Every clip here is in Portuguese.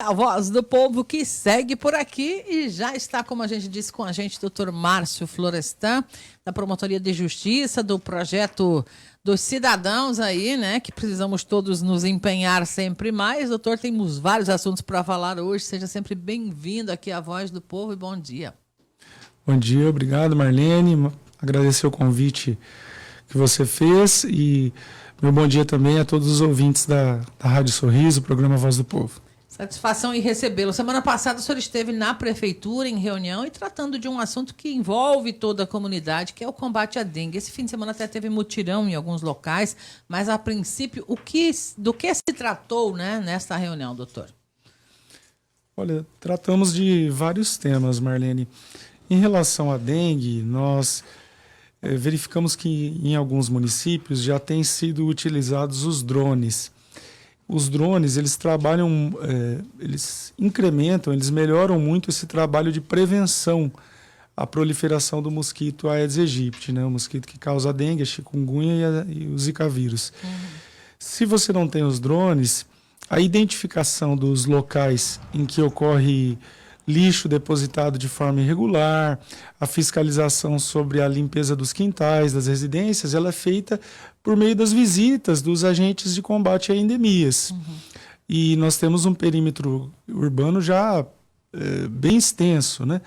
A voz do povo que segue por aqui e já está, como a gente disse, com a gente, doutor Márcio Florestan, da Promotoria de Justiça, do projeto dos cidadãos aí, né, que precisamos todos nos empenhar sempre mais. Doutor, temos vários assuntos para falar hoje, seja sempre bem-vindo aqui à Voz do Povo e bom dia. Bom dia, obrigado Marlene, agradecer o convite que você fez e meu bom dia também a todos os ouvintes da Rádio Sorriso, programa Voz do Povo. Satisfação em recebê-lo. Semana passada o senhor esteve na prefeitura em reunião e tratando de um assunto que envolve toda a comunidade, que é o combate à dengue. Esse fim de semana até teve mutirão em alguns locais, mas a princípio, do que se tratou, né, nesta reunião, doutor? Olha, tratamos de vários temas, Marlene. Em relação à dengue, nós verificamos que em alguns municípios já têm sido utilizados os drones. Os drones, eles trabalham, eles incrementam, eles melhoram muito esse trabalho de prevenção à proliferação do mosquito Aedes aegypti, né? O mosquito que causa a dengue, a chikungunya e o zika vírus. Se você não tem os drones, a identificação dos locais em que ocorre lixo depositado de forma irregular, a fiscalização sobre a limpeza dos quintais, das residências, ela é feita por meio das visitas dos agentes de combate a endemias. E nós temos um perímetro urbano já bem extenso, né?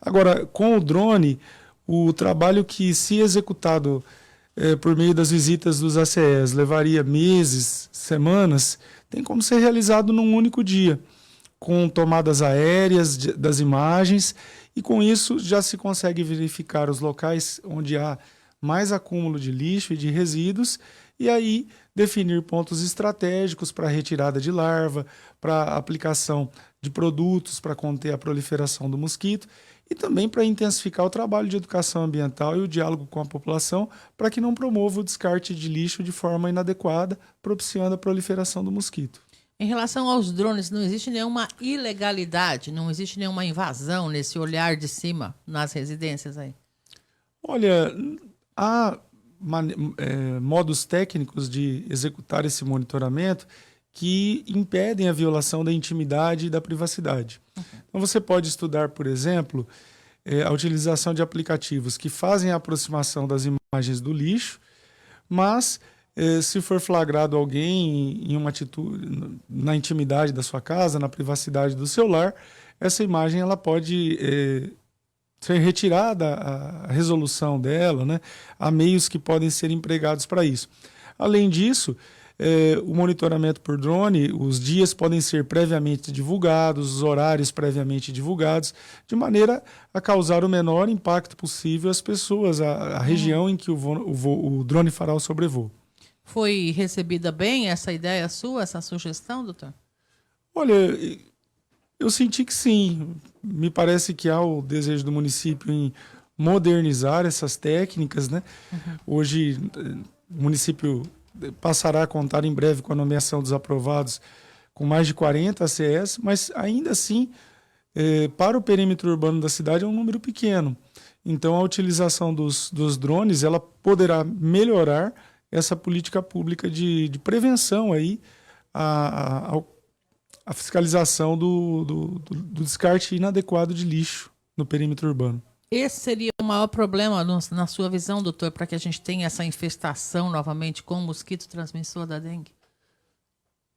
Agora, com o drone, o trabalho que, se executado por meio das visitas dos ACEs, levaria meses, semanas, tem como ser realizado num único dia, com tomadas aéreas das imagens, e com isso já se consegue verificar os locais onde há mais acúmulo de lixo e de resíduos, e aí definir pontos estratégicos para retirada de larva, para aplicação de produtos para conter a proliferação do mosquito, e também para intensificar o trabalho de educação ambiental e o diálogo com a população para que não promova o descarte de lixo de forma inadequada, propiciando a proliferação do mosquito. Em relação aos drones, não existe nenhuma ilegalidade, não existe nenhuma invasão nesse olhar de cima nas residências aí? Olha, há modos técnicos de executar esse monitoramento que impedem a violação da intimidade e da privacidade. Então você pode estudar, por exemplo, a utilização de aplicativos que fazem a aproximação das imagens do lixo, mas se for flagrado alguém em uma atitude na intimidade da sua casa, na privacidade do seu lar, essa imagem ela pode ser retirada, a resolução dela, né? Há meios que podem ser empregados para isso. Além disso, o monitoramento por drone, os dias podem ser previamente divulgados, os horários previamente divulgados, de maneira a causar o menor impacto possível às pessoas, à região em que o drone fará o sobrevoo. Foi recebida bem essa ideia sua, essa sugestão, doutor? Olha, eu senti que sim. Me parece que há o desejo do município em modernizar essas técnicas, né? Hoje, o município passará a contar em breve com a nomeação dos aprovados com mais de 40 ACS, mas ainda assim, para o perímetro urbano da cidade é um número pequeno. Então, a utilização dos drones ela poderá melhorar essa política pública de prevenção aí a fiscalização do descarte inadequado de lixo no perímetro urbano. Esse seria o maior problema, na sua visão, doutor, para que a gente tenha essa infestação novamente com o mosquito transmissor da dengue?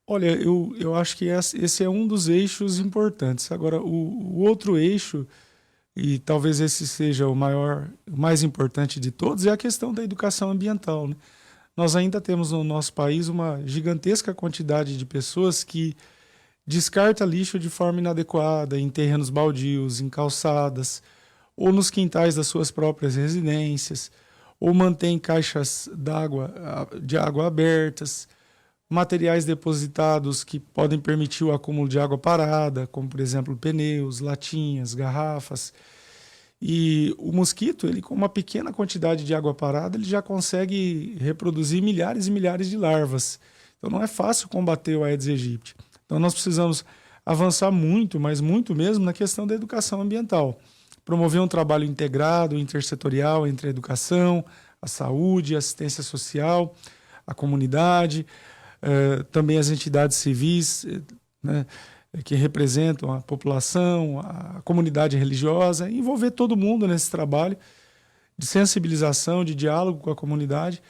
Olha, eu acho que esse é um dos eixos importantes. Agora, o outro eixo, e talvez esse seja o mais importante de todos, é a questão da educação ambiental, né? Nós ainda temos no nosso país uma gigantesca quantidade de pessoas que descarta lixo de forma inadequada em terrenos baldios, em calçadas, ou nos quintais das suas próprias residências, ou mantém caixas de água abertas, materiais depositados que podem permitir o acúmulo de água parada, como, por exemplo, pneus, latinhas, garrafas. E o mosquito, ele com uma pequena quantidade de água parada, ele já consegue reproduzir milhares e milhares de larvas. Então não é fácil combater o Aedes aegypti. Então nós precisamos avançar muito, mas muito mesmo, na questão da educação ambiental. Promover um trabalho integrado, intersetorial entre a educação, a saúde, a assistência social, a comunidade, também as entidades civis, né? que representam a população, a comunidade religiosa, envolver todo mundo nesse trabalho de sensibilização, de diálogo com a comunidade,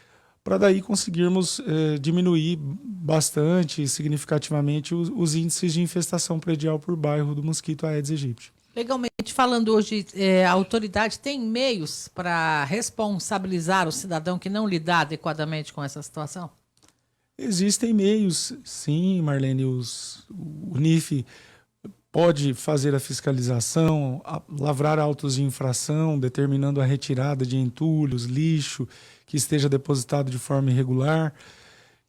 para daí conseguirmos diminuir bastante, significativamente, os índices de infestação predial por bairro do mosquito Aedes aegypti. Legalmente falando hoje, a autoridade tem meios para responsabilizar o cidadão que não lidar adequadamente com essa situação? Existem meios, sim, Marlene. O NIF pode fazer a fiscalização, lavrar autos de infração, determinando a retirada de entulhos, lixo que esteja depositado de forma irregular.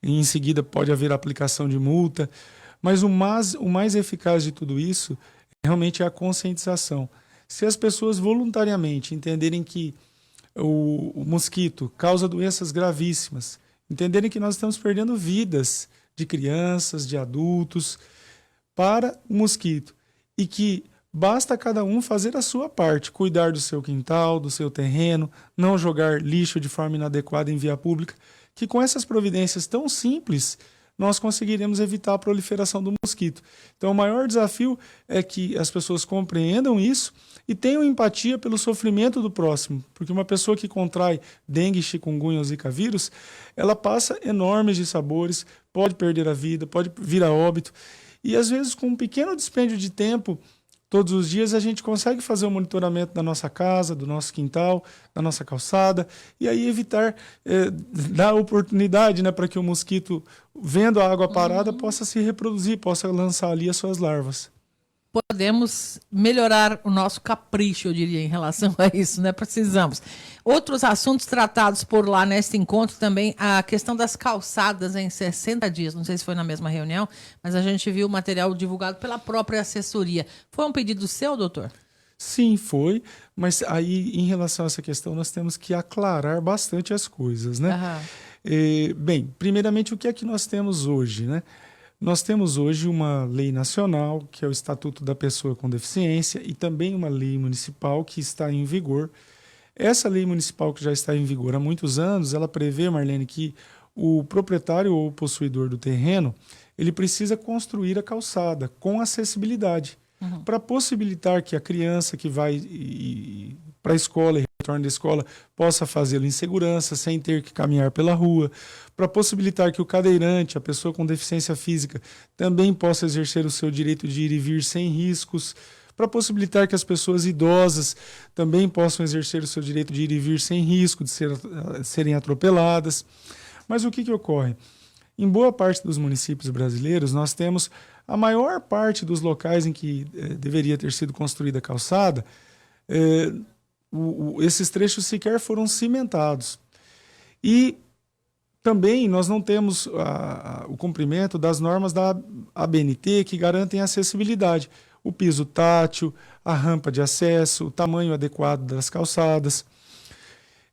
E em seguida pode haver aplicação de multa. Mas o mais eficaz de tudo isso realmente é a conscientização. Se as pessoas voluntariamente entenderem que o mosquito causa doenças gravíssimas, entenderem que nós estamos perdendo vidas de crianças, de adultos, para o mosquito, e que basta cada um fazer a sua parte, cuidar do seu quintal, do seu terreno, não jogar lixo de forma inadequada em via pública, que com essas providências tão simples, nós conseguiremos evitar a proliferação do mosquito. Então, o maior desafio é que as pessoas compreendam isso e tenham empatia pelo sofrimento do próximo, porque uma pessoa que contrai dengue, chikungunya ou zika vírus, ela passa enormes dissabores, pode perder a vida, pode vir a óbito, e às vezes com um pequeno dispêndio de tempo, todos os dias a gente consegue fazer o monitoramento da nossa casa, do nosso quintal, da nossa calçada, e aí evitar, dar oportunidade, né, para que o mosquito, vendo a água parada, possa se reproduzir, possa lançar ali as suas larvas. Podemos melhorar o nosso capricho, eu diria, em relação a isso, né? Precisamos. Outros assuntos tratados por lá neste encontro também, a questão das calçadas em 60 dias. Não sei se foi na mesma reunião, mas a gente viu o material divulgado pela própria assessoria. Foi um pedido seu, doutor? Sim, foi, mas aí em relação a essa questão nós temos que aclarar bastante as coisas, né? Bem, primeiramente o que é que nós temos hoje, né? Nós temos hoje uma lei nacional, que é o Estatuto da Pessoa com Deficiência, e também uma lei municipal que está em vigor. Essa lei municipal que já está em vigor há muitos anos, ela prevê, Marlene, que o proprietário ou o possuidor do terreno, ele precisa construir a calçada com acessibilidade, para possibilitar que a criança que vai para a escola e retorna da escola possa fazê-lo em segurança, sem ter que caminhar pela rua, para possibilitar que o cadeirante, a pessoa com deficiência física, também possa exercer o seu direito de ir e vir sem riscos, para possibilitar que as pessoas idosas também possam exercer o seu direito de ir e vir sem risco de serem atropeladas. Mas o que ocorre? Em boa parte dos municípios brasileiros, nós temos a maior parte dos locais em que deveria ter sido construída a calçada, esses trechos sequer foram cimentados. E também nós não temos o cumprimento das normas da ABNT que garantem a acessibilidade. O piso tátil, a rampa de acesso, o tamanho adequado das calçadas.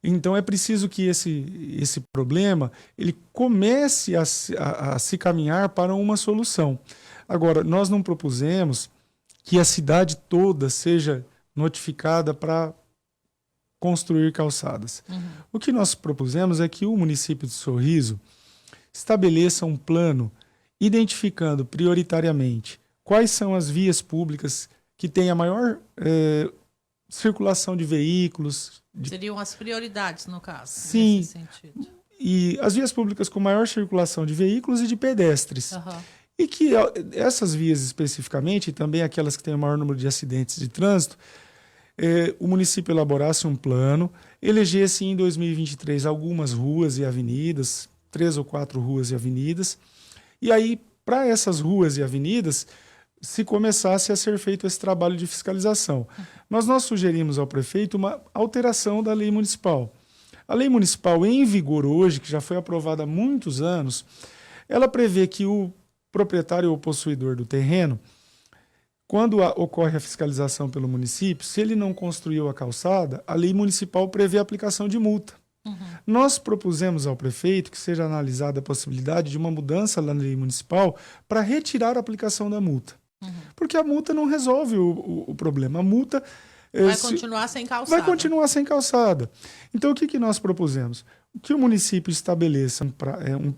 Então é preciso que esse problema ele comece a se caminhar para uma solução. Agora, nós não propusemos que a cidade toda seja notificada para construir calçadas. O que nós propusemos é que o município de Sorriso estabeleça um plano identificando prioritariamente quais são as vias públicas que têm a maior circulação de veículos. Seriam as prioridades, no caso. Sim. Nesse sentido. E as vias públicas com maior circulação de veículos e de pedestres. E que essas vias especificamente, e também aquelas que têm o maior número de acidentes de trânsito, o município elaborasse um plano, elegesse em 2023 algumas ruas e avenidas, 3 ou 4 ruas e avenidas, e aí, para essas ruas e avenidas, se começasse a ser feito esse trabalho de fiscalização. Mas nós sugerimos ao prefeito uma alteração da lei municipal. A lei municipal em vigor hoje, que já foi aprovada há muitos anos, ela prevê que o proprietário ou possuidor do terreno, quando ocorre a fiscalização pelo município, se ele não construiu a calçada, a lei municipal prevê a aplicação de multa. Nós propusemos ao prefeito que seja analisada a possibilidade de uma mudança na lei municipal para retirar a aplicação da multa. Porque a multa não resolve o problema. A multa Vai continuar sem calçada. Vai continuar sem calçada. Então, o que nós propusemos? Que o município estabeleça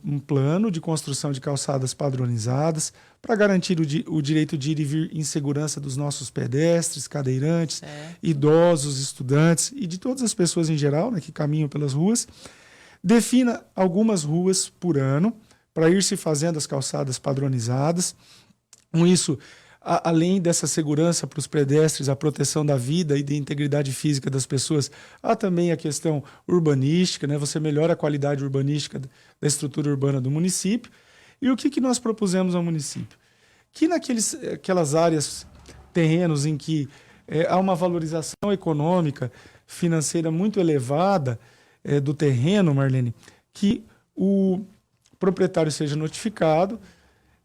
um plano de construção de calçadas padronizadas para garantir o direito de ir e vir em segurança dos nossos pedestres, cadeirantes, idosos, estudantes e de todas as pessoas em geral, né, que caminham pelas ruas. Defina algumas ruas por ano para ir se fazendo as calçadas padronizadas. Com isso, além dessa segurança para os pedestres, a proteção da vida e da integridade física das pessoas, há também a questão urbanística, né? Você melhora a qualidade urbanística da estrutura urbana do município. E o que nós propusemos ao município? Que aquelas áreas, terrenos em que há uma valorização econômica, financeira muito elevada do terreno, Marlene, que o proprietário seja notificado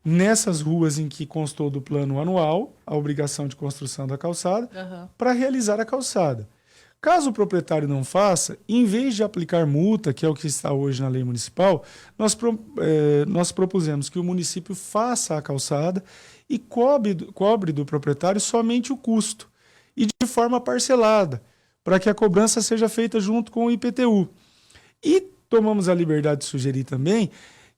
nessas ruas em que constou do plano anual a obrigação de construção da calçada, para realizar a calçada. Caso o proprietário não faça, em vez de aplicar multa, que é o que está hoje na lei municipal, nós propusemos que o município faça a calçada e cobre do proprietário somente o custo, e de forma parcelada, para que a cobrança seja feita junto com o IPTU. E tomamos a liberdade de sugerir também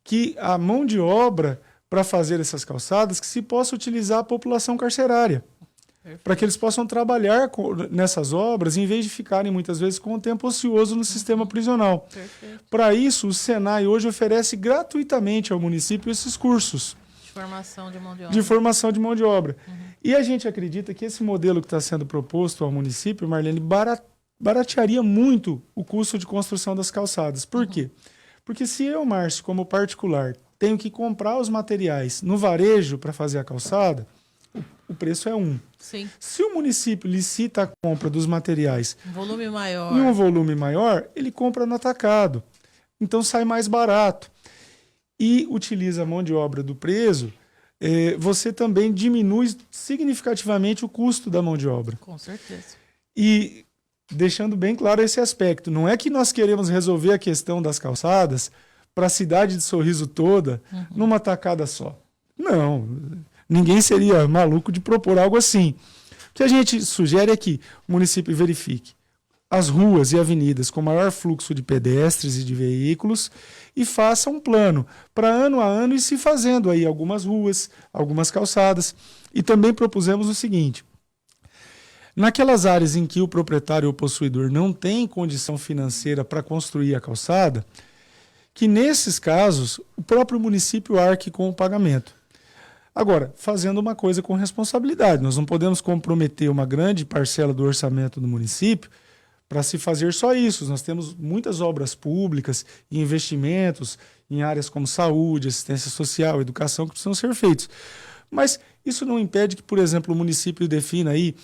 que a mão de obra para fazer essas calçadas, que se possa utilizar a população carcerária, para que eles possam trabalhar nessas obras, em vez de ficarem muitas vezes com o tempo ocioso no sistema prisional. Para isso, o Senai hoje oferece gratuitamente ao município esses cursos de formação de mão de obra. E a gente acredita que esse modelo que está sendo proposto ao município, Marlene, baratearia muito o custo de construção das calçadas. Por quê? Porque se eu, Márcio, como particular, tenho que comprar os materiais no varejo para fazer a calçada, o preço é um. Sim. Se o município licita a compra dos materiais em um volume maior, ele compra no atacado. Então sai mais barato. E utiliza a mão de obra do preso, você também diminui significativamente o custo da mão de obra. Com certeza. E deixando bem claro esse aspecto, não é que nós queremos resolver a questão das calçadas para a cidade de Sorriso toda, numa tacada só. Não, ninguém seria maluco de propor algo assim. O que a gente sugere é que o município verifique as ruas e avenidas com maior fluxo de pedestres e de veículos e faça um plano para ano a ano ir se fazendo aí algumas ruas, algumas calçadas. E também propusemos o seguinte: naquelas áreas em que o proprietário ou possuidor não tem condição financeira para construir a calçada, que nesses casos o próprio município arque com o pagamento. Agora, fazendo uma coisa com responsabilidade, nós não podemos comprometer uma grande parcela do orçamento do município para se fazer só isso. Nós temos muitas obras públicas e investimentos em áreas como saúde, assistência social, educação que precisam ser feitos. Mas isso não impede que, por exemplo, o município defina aí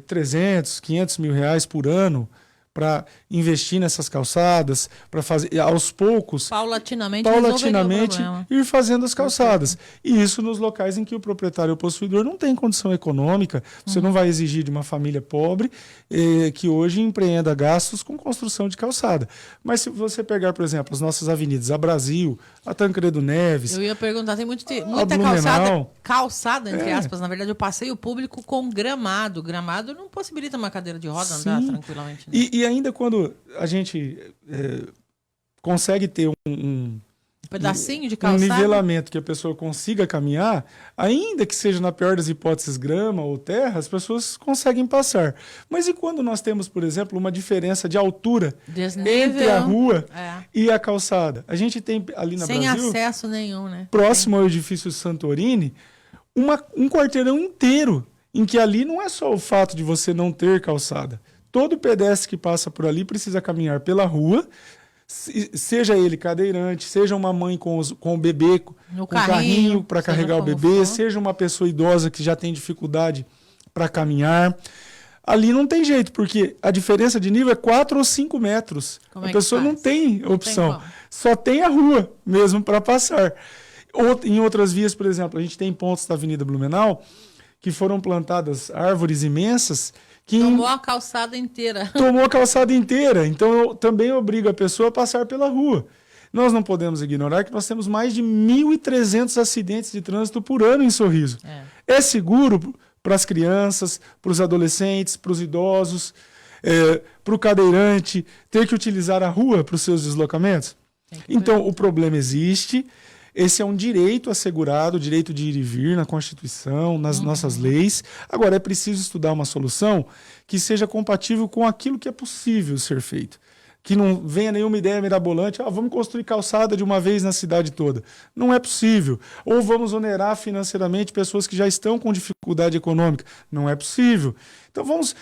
300, 500 mil reais por ano para investir nessas calçadas, para fazer aos poucos, paulatinamente ir fazendo as calçadas. E isso nos locais em que o proprietário ou possuidor não tem condição econômica. Você não vai exigir de uma família pobre que hoje empreenda gastos com construção de calçada. Mas se você pegar, por exemplo, as nossas avenidas, a Brasil, a Tancredo Neves... Eu ia perguntar, tem muita calçada, entre aspas. Na verdade, o passeio público com gramado. Gramado não possibilita uma cadeira de roda andar tranquilamente. Né? E ainda quando a gente consegue ter um pedacinho de calçada, um nivelamento que a pessoa consiga caminhar, ainda que seja na pior das hipóteses grama ou terra, as pessoas conseguem passar. Mas e quando nós temos, por exemplo, uma diferença de altura entre a rua e a calçada? A gente tem ali na Brasil, sem acesso nenhum, né? Próximo ao edifício Santorini, um quarteirão inteiro, em que ali não é só o fato de você não ter calçada. Todo pedestre que passa por ali precisa caminhar pela rua, seja ele cadeirante, seja uma mãe com o bebê, com carrinho para carregar o bebê, seja uma pessoa idosa que já tem dificuldade para caminhar. Ali não tem jeito, porque a diferença de nível é 4 ou 5 metros. A pessoa não tem opção, só tem a rua mesmo para passar. Em outras vias, por exemplo, a gente tem pontos da Avenida Blumenau que foram plantadas árvores imensas que tomou a calçada inteira. Tomou a calçada inteira. Então, também obriga a pessoa a passar pela rua. Nós não podemos ignorar que nós temos mais de 1.300 acidentes de trânsito por ano em Sorriso. É seguro para as crianças, para os adolescentes, para os idosos, para o cadeirante, ter que utilizar a rua para os seus deslocamentos? Então, o problema existe. Esse é um direito assegurado, o direito de ir e vir na Constituição, nas nossas leis. Agora, é preciso estudar uma solução que seja compatível com aquilo que é possível ser feito. Que não venha nenhuma ideia mirabolante, vamos construir calçada de uma vez na cidade toda. Não é possível. Ou vamos onerar financeiramente pessoas que já estão com dificuldade econômica. Não é possível. Então vamos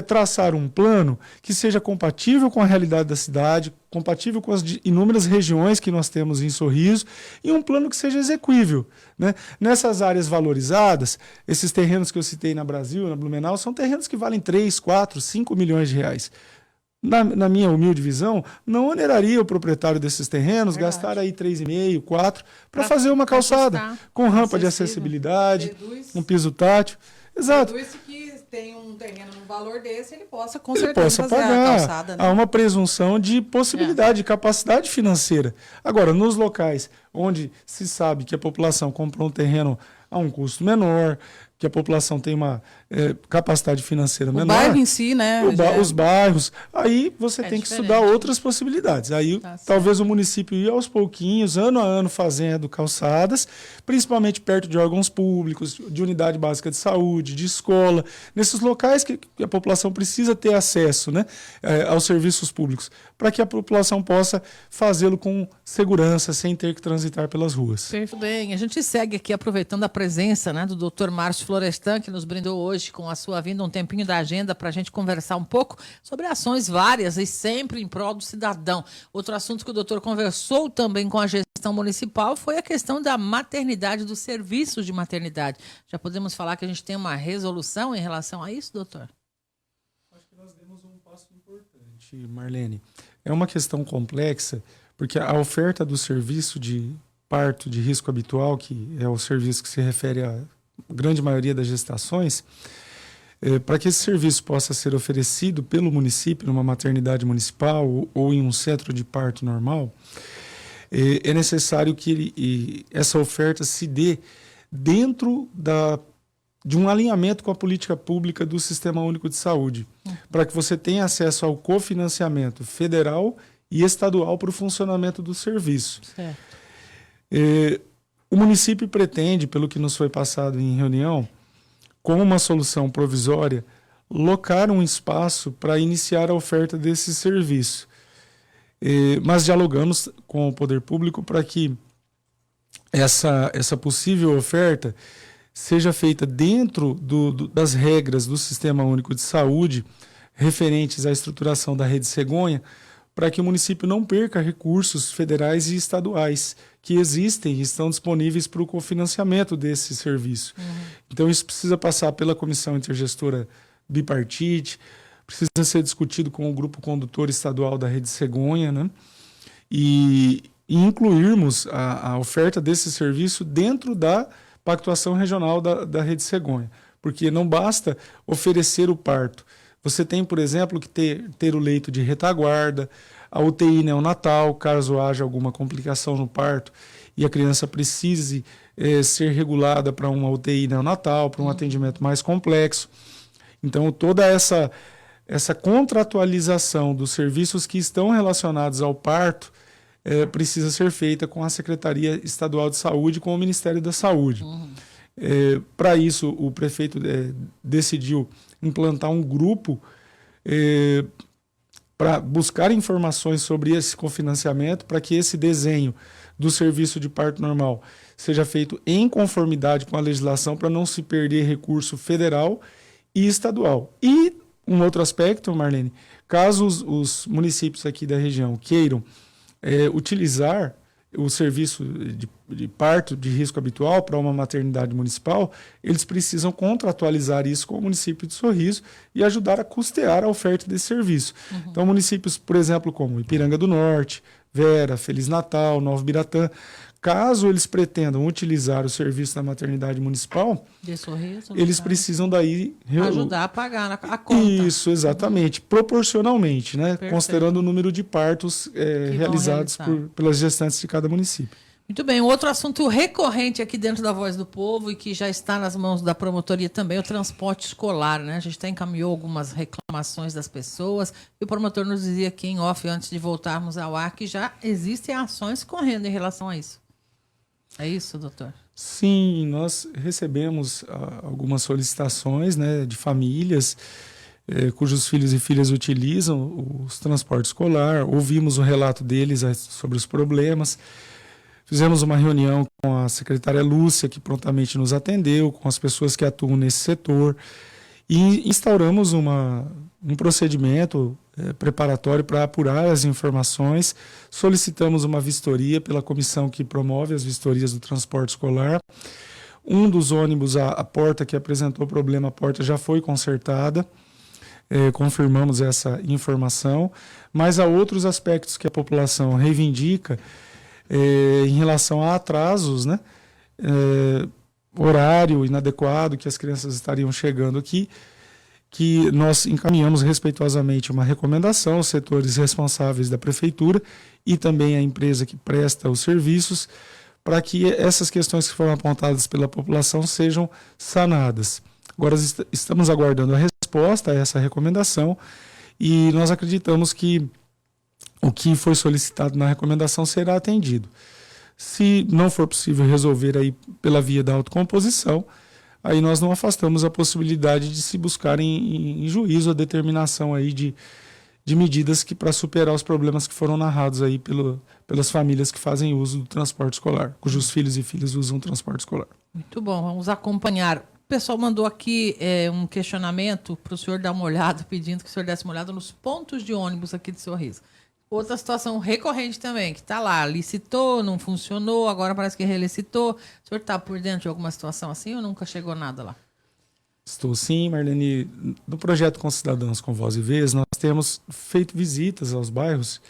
traçar um plano que seja compatível com a realidade da cidade, compatível com as inúmeras regiões que nós temos em Sorriso, e um plano que seja execuível, né? Nessas áreas valorizadas, esses terrenos que eu citei na Brasil, na Blumenau, são terrenos que valem 3, 4, 5 milhões de reais. Na minha humilde visão, não oneraria o proprietário desses terrenos gastar aí 3,5, 4 para fazer uma calçada com rampa de acessibilidade, um piso tátil. Exato. Reduz que tem um terreno num valor desse, ele possa com certeza fazer a calçada. Né? Há uma presunção de possibilidade, de capacidade financeira. Agora, nos locais onde se sabe que a população comprou um terreno a um custo menor, que a população tem uma capacidade financeira menor. O bairro em si, né? Os bairros. Aí você tem que estudar outras possibilidades. Aí talvez o município ir aos pouquinhos, ano a ano, fazendo calçadas, principalmente perto de órgãos públicos, de unidade básica de saúde, de escola, nesses locais que a população precisa ter acesso, né, aos serviços públicos, para que a população possa fazê-lo com segurança, sem ter que transitar pelas ruas. Muito bem. A gente segue aqui aproveitando a presença, né, do Dr. Márcio Florestan, que nos brindou hoje com a sua vinda um tempinho da agenda para a gente conversar um pouco sobre ações várias e sempre em prol do cidadão. Outro assunto que o doutor conversou também com a gestão municipal foi a questão da maternidade, dos serviços de maternidade. Já podemos falar que a gente tem uma resolução em relação a isso, doutor? Acho que nós demos um passo importante, Marlene. É uma questão complexa, porque a oferta do serviço de parto de risco habitual, que é o serviço que se refere à grande maioria das gestações, para que esse serviço possa ser oferecido pelo município, numa maternidade municipal ou em um centro de parto normal, é necessário que essa oferta se dê dentro de um alinhamento com a política pública do Sistema Único de Saúde, para que você tenha acesso ao cofinanciamento federal e estadual para o funcionamento do serviço. Certo. O município pretende, pelo que nos foi passado em reunião, como uma solução provisória, locar um espaço para iniciar a oferta desse serviço. Mas dialogamos com o poder público para que essa possível oferta seja feita dentro das regras do Sistema Único de Saúde referentes à estruturação da rede cegonha, para que o município não perca recursos federais e estaduais que existem e estão disponíveis para o cofinanciamento desse serviço. Então isso precisa passar pela Comissão Intergestora Bipartite, precisa ser discutido com o Grupo Condutor Estadual da Rede Cegonha, né? E incluirmos a oferta desse serviço dentro da pactuação regional da Rede Cegonha, porque não basta oferecer o parto. Você tem, por exemplo, que ter o leito de retaguarda, a UTI neonatal, caso haja alguma complicação no parto e a criança precise ser regulada para uma UTI neonatal, para um atendimento mais complexo. Então, toda essa contratualização dos serviços que estão relacionados ao parto precisa ser feita com a Secretaria Estadual de Saúde, com o Ministério da Saúde. Para isso, o prefeito decidiu implantar um grupo para buscar informações sobre esse cofinanciamento, para que esse desenho do serviço de parto normal seja feito em conformidade com a legislação, para não se perder recurso federal e estadual. E um outro aspecto, Marlene, caso os municípios aqui da região queiram utilizar o serviço de parto de risco habitual para uma maternidade municipal, eles precisam contratualizar isso com o município de Sorriso e ajudar a custear a oferta desse serviço. Então, municípios, por exemplo, como Ipiranga do Norte, Vera, Feliz Natal, Nova Biratã, caso eles pretendam utilizar o serviço da maternidade municipal, de Sorriso, eles precisam daí ajudar a pagar a conta. Isso, exatamente, proporcionalmente, né? Considerando o número de partos realizados pelas gestantes de cada município. Muito bem, outro assunto recorrente aqui dentro da Voz do Povo e que já está nas mãos da promotoria também é o transporte escolar, né? A gente até encaminhou algumas reclamações das pessoas e o promotor nos dizia aqui em off, antes de voltarmos ao ar, que já existem ações correndo em relação a isso. É isso, doutor? Sim, nós recebemos algumas solicitações, né, de famílias cujos filhos e filhas utilizam os transportes escolar, ouvimos o relato deles sobre os problemas. Fizemos uma reunião com a secretária Lúcia, que prontamente nos atendeu, com as pessoas que atuam nesse setor, e instauramos um procedimento preparatório para apurar as informações. Solicitamos uma vistoria pela comissão que promove as vistorias do transporte escolar. Um dos ônibus, a porta que apresentou problema, a porta já foi consertada. Confirmamos essa informação, mas há outros aspectos que a população reivindica em relação a atrasos, né? Horário inadequado que as crianças estariam chegando aqui, que nós encaminhamos respeitosamente uma recomendação aos setores responsáveis da prefeitura e também à empresa que presta os serviços, para que essas questões que foram apontadas pela população sejam sanadas. Agora estamos aguardando a resposta a essa recomendação e nós acreditamos que o que foi solicitado na recomendação será atendido. Se não for possível resolver aí pela via da autocomposição, aí nós não afastamos a possibilidade de se buscar em juízo a determinação aí de medidas que para superar os problemas que foram narrados aí pelas famílias que fazem uso do transporte escolar, cujos filhos e filhas usam o transporte escolar. Muito bom, vamos acompanhar. O pessoal mandou aqui um questionamento para o senhor dar uma olhada, pedindo que o senhor desse uma olhada nos pontos de ônibus aqui de Sorriso. Outra situação recorrente também, que está lá, licitou, não funcionou, agora parece que relicitou. O senhor está por dentro de alguma situação assim ou nunca chegou nada lá? Estou sim, Marlene. No projeto Com Cidadãos com Voz e Vez, nós temos feito visitas aos bairros.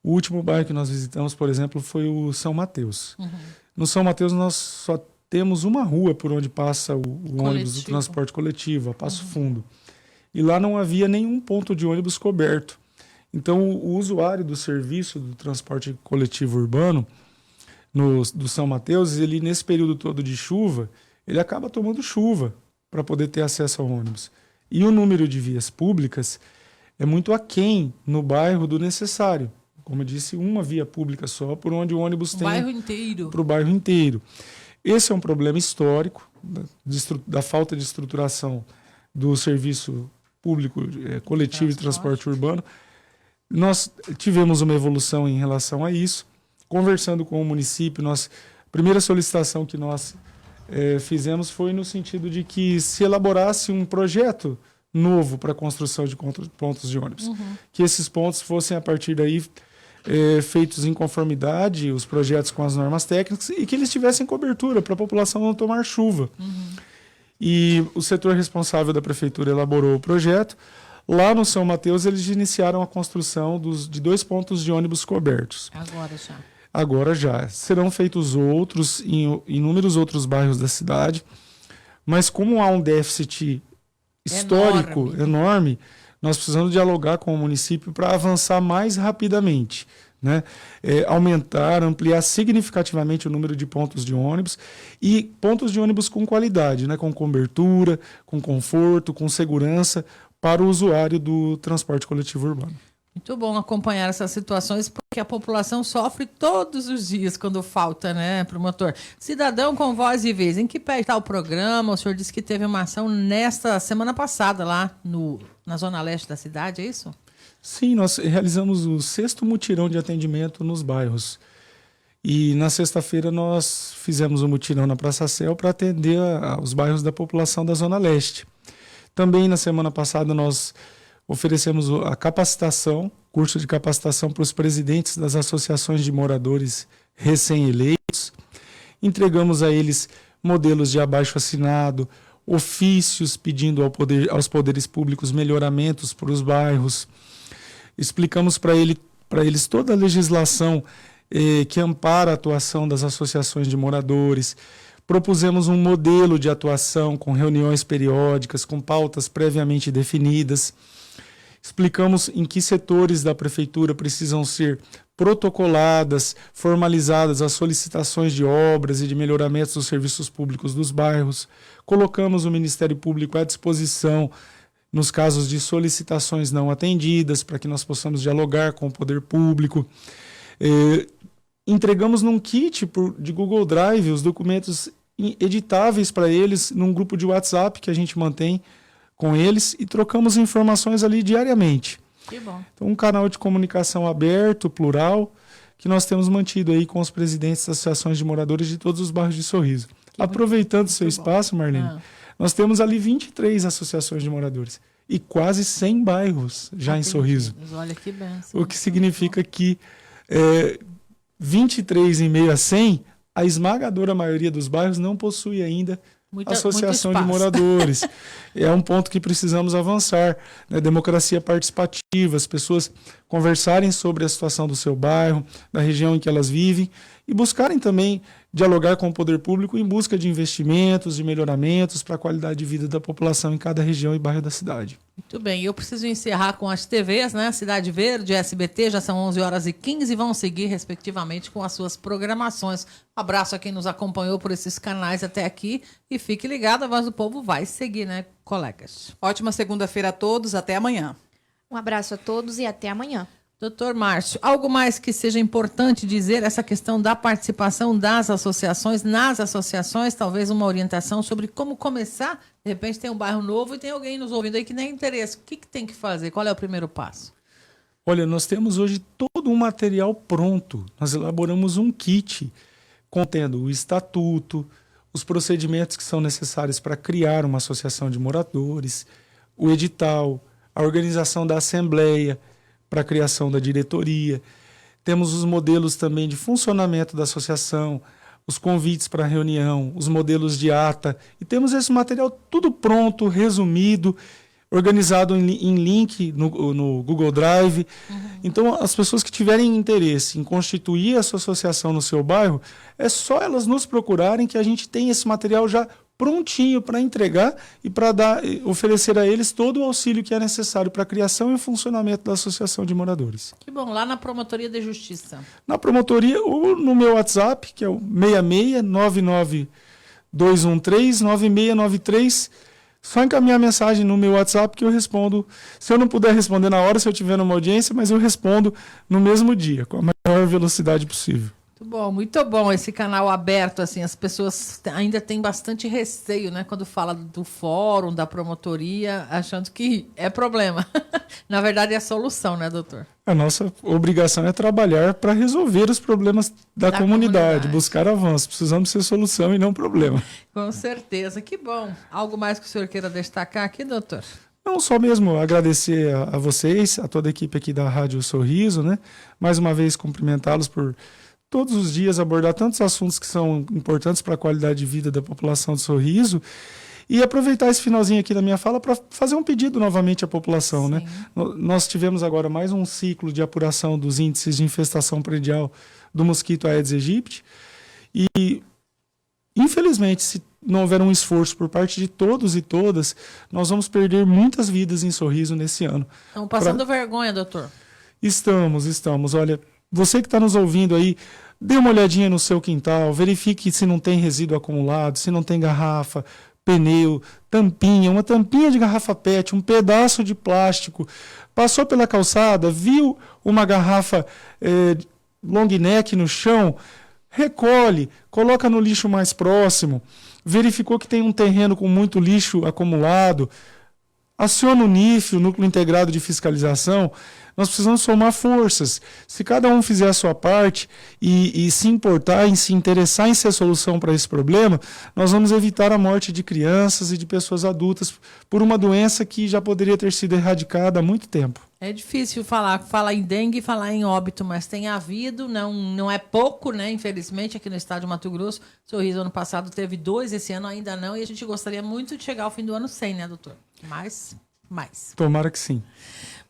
O último bairro que nós visitamos, por exemplo, foi o São Mateus. Uhum. No São Mateus nós só temos uma rua por onde passa o ônibus do transporte coletivo, a Passo Fundo. E lá não havia nenhum ponto de ônibus coberto. Então, o usuário do serviço do transporte coletivo urbano do São Mateus, ele nesse período todo de chuva, ele acaba tomando chuva para poder ter acesso ao ônibus. E o número de vias públicas é muito aquém no bairro do necessário. Como eu disse, uma via pública só, por onde o ônibus tem... bairro inteiro. Para o bairro inteiro. Esse é um problema histórico da falta de estruturação do serviço público coletivo de transporte urbano. Nós tivemos uma evolução em relação a isso. Conversando com o município, a primeira solicitação que nós fizemos foi no sentido de que se elaborasse um projeto novo para a construção de pontos de ônibus. Uhum. Que esses pontos fossem, a partir daí, feitos em conformidade, os projetos com as normas técnicas, e que eles tivessem cobertura para a população não tomar chuva. Uhum. E o setor responsável da prefeitura elaborou o projeto. Lá no São Mateus, eles iniciaram a construção de 2 pontos de ônibus cobertos. Agora já. Serão feitos outros em inúmeros outros bairros da cidade, mas como há um déficit histórico enorme, nós precisamos dialogar com o município para avançar mais rapidamente, né? Ampliar significativamente o número de pontos de ônibus e pontos de ônibus com qualidade, né? Com cobertura, com conforto, com segurança, para o usuário do transporte coletivo urbano. Muito bom acompanhar essas situações, porque a população sofre todos os dias quando falta, né, promotor? Cidadão com Voz e Vez, em que pé está o programa? O senhor disse que teve uma ação nesta semana passada lá na zona leste da cidade, é isso? Sim, nós realizamos o 6º mutirão de atendimento nos bairros. E na sexta-feira nós fizemos um mutirão na Praça Céu para atender os bairros da população da zona leste. Também na semana passada nós oferecemos a capacitação, curso de capacitação para os presidentes das associações de moradores recém-eleitos. Entregamos a eles modelos de abaixo-assinado, ofícios pedindo aos poderes públicos melhoramentos para os bairros. Explicamos para eles toda a legislação que ampara a atuação das associações de moradores. Propusemos um modelo de atuação com reuniões periódicas, com pautas previamente definidas. Explicamos em que setores da prefeitura precisam ser protocoladas, formalizadas as solicitações de obras e de melhoramentos dos serviços públicos dos bairros. Colocamos o Ministério Público à disposição nos casos de solicitações não atendidas, para que nós possamos dialogar com o poder público. Entregamos num kit de Google Drive os documentos editáveis para eles num grupo de WhatsApp que a gente mantém com eles e trocamos informações ali diariamente. Que bom. Então, um canal de comunicação aberto, plural, que nós temos mantido aí com os presidentes das associações de moradores de todos os bairros de Sorriso. Aproveitando o seu espaço, Marlene, nós temos ali 23 associações de moradores e quase 100 bairros já em Sorriso. Olha que benção. O que significa que 23 em meio a 100, a esmagadora maioria dos bairros não possui ainda associação de moradores. É um ponto que precisamos avançar, né? Democracia participativa, as pessoas conversarem sobre a situação do seu bairro, da região em que elas vivem e buscarem também dialogar com o poder público em busca de investimentos, de melhoramentos para a qualidade de vida da população em cada região e bairro da cidade. Muito bem, eu preciso encerrar com as TVs, né? Cidade Verde, SBT, já são 11h15 e vão seguir, respectivamente, com as suas programações. Um abraço a quem nos acompanhou por esses canais até aqui e fique ligado, a Voz do Povo vai seguir, né, colegas? Ótima segunda-feira a todos, até amanhã. Um abraço a todos e até amanhã. Doutor Márcio, algo mais que seja importante dizer, essa questão da participação das associações, nas associações, talvez uma orientação sobre como começar? De repente tem um bairro novo e tem alguém nos ouvindo aí que nem interessa. O que tem que fazer? Qual é o primeiro passo? Olha, nós temos hoje todo um material pronto. Nós elaboramos um kit contendo o estatuto, os procedimentos que são necessários para criar uma associação de moradores, o edital, a organização da assembleia, para a criação da diretoria. Temos os modelos também de funcionamento da associação, os convites para a reunião, os modelos de ata. E temos esse material tudo pronto, resumido, organizado em link no Google Drive. Então, as pessoas que tiverem interesse em constituir a sua associação no seu bairro, é só elas nos procurarem que a gente tem esse material já prontinho para entregar e para oferecer a eles todo o auxílio que é necessário para a criação e funcionamento da associação de moradores. Que bom, lá na Promotoria de Justiça. Na promotoria ou no meu WhatsApp, que é o 66-99213-9693, só encaminhar a mensagem no meu WhatsApp que eu respondo. Se eu não puder responder na hora, se eu tiver numa audiência, mas eu respondo no mesmo dia, com a maior velocidade possível. Muito bom esse canal aberto, assim, as pessoas ainda têm bastante receio, né, quando fala do fórum, da promotoria, achando que é problema. Na verdade é a solução, né, doutor? A nossa obrigação é trabalhar para resolver os problemas da comunidade, buscar avanço. Precisamos ser solução e não problema. Com certeza, que bom. Algo mais que o senhor queira destacar aqui, doutor? Não, só mesmo agradecer a vocês, a toda a equipe aqui da Rádio Sorriso, né? Mais uma vez cumprimentá-los por todos os dias abordar tantos assuntos que são importantes para a qualidade de vida da população de Sorriso e aproveitar esse finalzinho aqui da minha fala para fazer um pedido novamente à população. Né? Nós tivemos agora mais um ciclo de apuração dos índices de infestação predial do mosquito Aedes aegypti e, infelizmente, se não houver um esforço por parte de todos e todas, nós vamos perder muitas vidas em Sorriso nesse ano. Estamos passando vergonha, doutor. Estamos. Olha, você que está nos ouvindo aí, dê uma olhadinha no seu quintal, verifique se não tem resíduo acumulado, se não tem garrafa, pneu, tampinha, uma tampinha de garrafa PET, um pedaço de plástico. Passou pela calçada, viu uma garrafa long neck no chão, recolhe, coloca no lixo mais próximo. Verificou que tem um terreno com muito lixo acumulado, aciona o NIF, o Núcleo Integrado de Fiscalização. Nós precisamos somar forças. Se cada um fizer a sua parte e se importar, em se interessar em ser solução para esse problema, nós vamos evitar a morte de crianças e de pessoas adultas por uma doença que já poderia ter sido erradicada há muito tempo. É difícil falar em dengue e falar em óbito, mas tem havido, não é pouco, né? Infelizmente, aqui no estado de Mato Grosso. Sorriso ano passado teve 2, esse ano ainda não, e a gente gostaria muito de chegar ao fim do ano sem, né, doutor? Mas mais. Tomara que sim.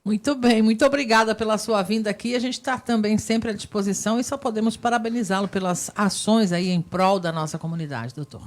Muito bem, muito obrigada pela sua vinda aqui. A gente está também sempre à disposição e só podemos parabenizá-lo pelas ações aí em prol da nossa comunidade, doutor.